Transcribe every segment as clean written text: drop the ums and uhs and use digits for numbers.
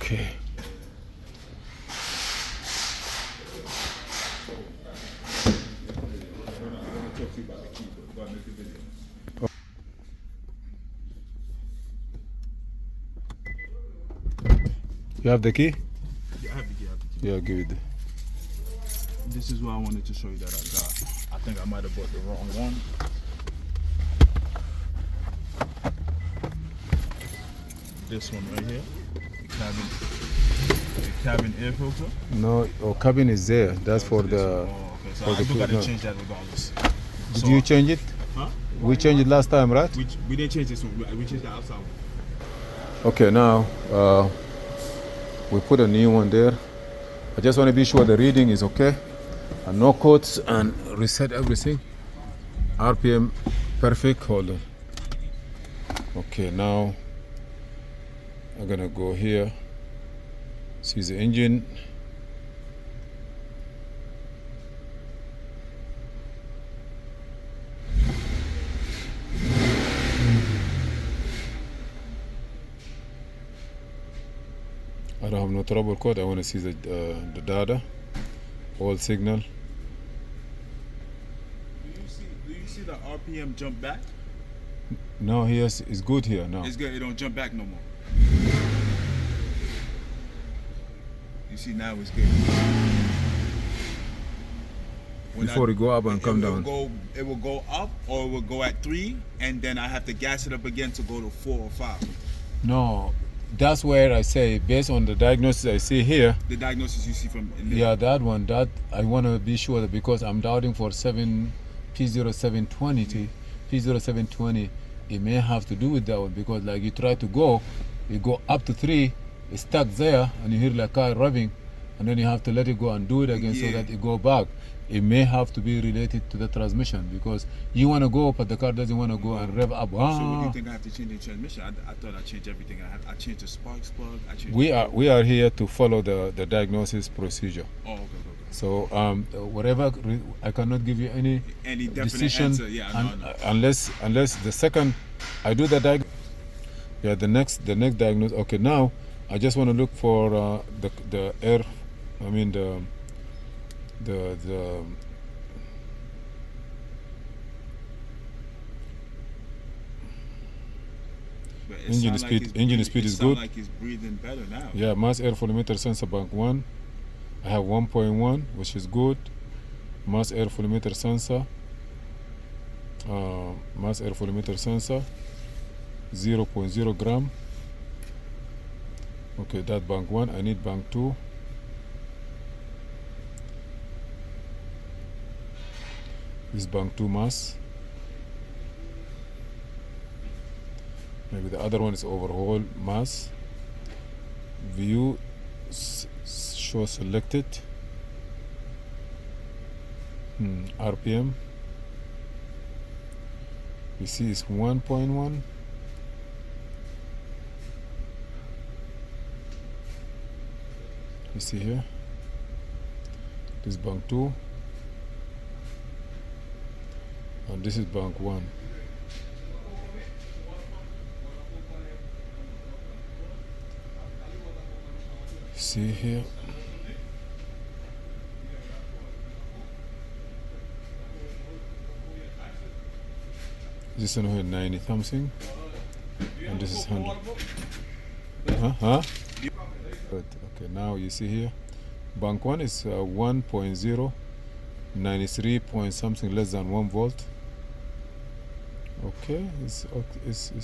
Okay. You have the key? Yeah, I have the key. Yeah, give it. This is what I wanted to show you that I got. I think I might have bought the wrong one. This one right here. The cabin air filter. No, cabin is there. That's for the. Oh, okay. So I do gotta change that regardless. Did you change it? Huh? We changed it last time, right? We didn't change this one. We changed the outside one. Okay, now we put a new one there. I just want to be sure the reading is okay and no codes, and reset everything. RPM perfect. Hold on. Okay, now I'm gonna go here. See the engine. I don't have no trouble code. I want to see the data, all signal. Do you see the RPM jump back? No, here it's good here now. It's good. It don't jump back no more. You see now it's good. Before it go up and come down. It will go up, or it will go at 3, and then I have to gas it up again to go to 4 or 5. No, that's where I say, based on the diagnosis I see here. The diagnosis you see from in there. Yeah, that one. That I want to be sure that, because I'm doubting for P0720. It may have to do with that one, because like you try to go, you go up to 3, it's stuck there, and you hear like car revving, and then you have to let it go and do it again so that it go back. It may have to be related to the transmission, because you want to go, but the car doesn't want to go and rev up. So what do you think I have to change the transmission? I thought I changed everything. I changed the sparks plug. We are here to follow the diagnosis procedure. Oh, okay. So whatever, I cannot give you any definite decision answer. Yeah, I know. unless the second I do the the next diagnosis. Okay, now I just want to look for the air. I mean the engine speed. Engine speed is good. Like he's breathing better now. Yeah, mass air volumeter sensor bank 1. I have 1.1, which is good. Mass air volumeter sensor. 0.0 gram. Okay, that bank 1. I need bank 2. This bank 2 mass. Maybe the other one is overhaul mass. View show selected. RPM. You see it's 1.1. You see here. This is bank 2. And this is bank 1. See here. This one here 90 something, and this is 100. Huh? Good. Okay, now you see here, bank 1 is 1.0, 93 point something, less than 1 volt. Okay, it's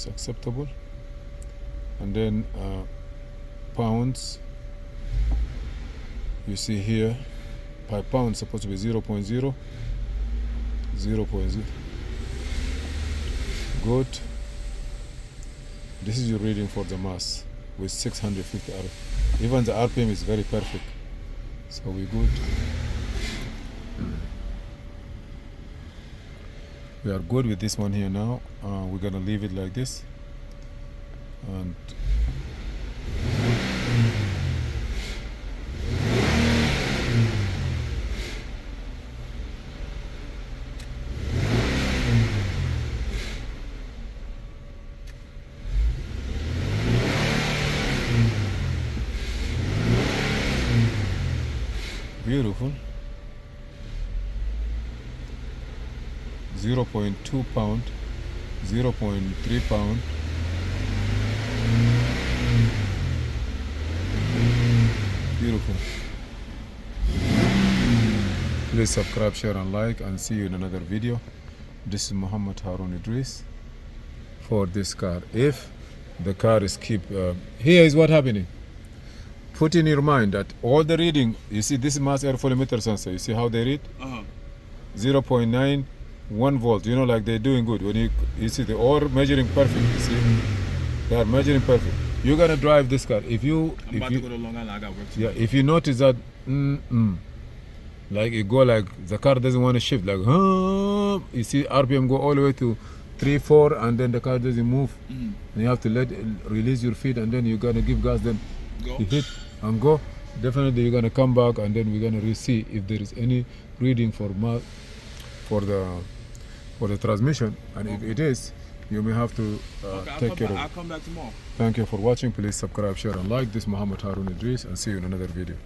acceptable. And then pounds, you see here, per pound supposed to be 0.0. Good. This is your reading for the mass with 650 RPM. Even the RPM is very perfect. So we're good. We are good with this one here now. We're gonna leave it like this. And Beautiful. 0.2 pound, 0.3 pound. Beautiful. Please subscribe, share and like, and see you in another video. This is Muhammad Harun Idris for this car. If the car is here is what happening. Put in your mind that all the reading, you see this mass airflow meter sensor, you see how they read? 0.91 volt, you know, like they're doing good. When you see they're all measuring perfect, you see? They are measuring perfect. You're gonna drive this car. If you to go to Long Island, I got work to do. if you notice that like it go like the car doesn't want to shift, like you see RPM go all the way to 3-4 and then the car doesn't move. And you have to release your feet and then you're gonna give gas, then Go. you hit and go. Definitely you're gonna come back and then we're gonna see if there is any reading for the transmission, and if it is, you may have to take care of it. I'll come back tomorrow. Thank you for watching. Please subscribe, share and like. This is Muhammad Harun Idris, and see you in another video.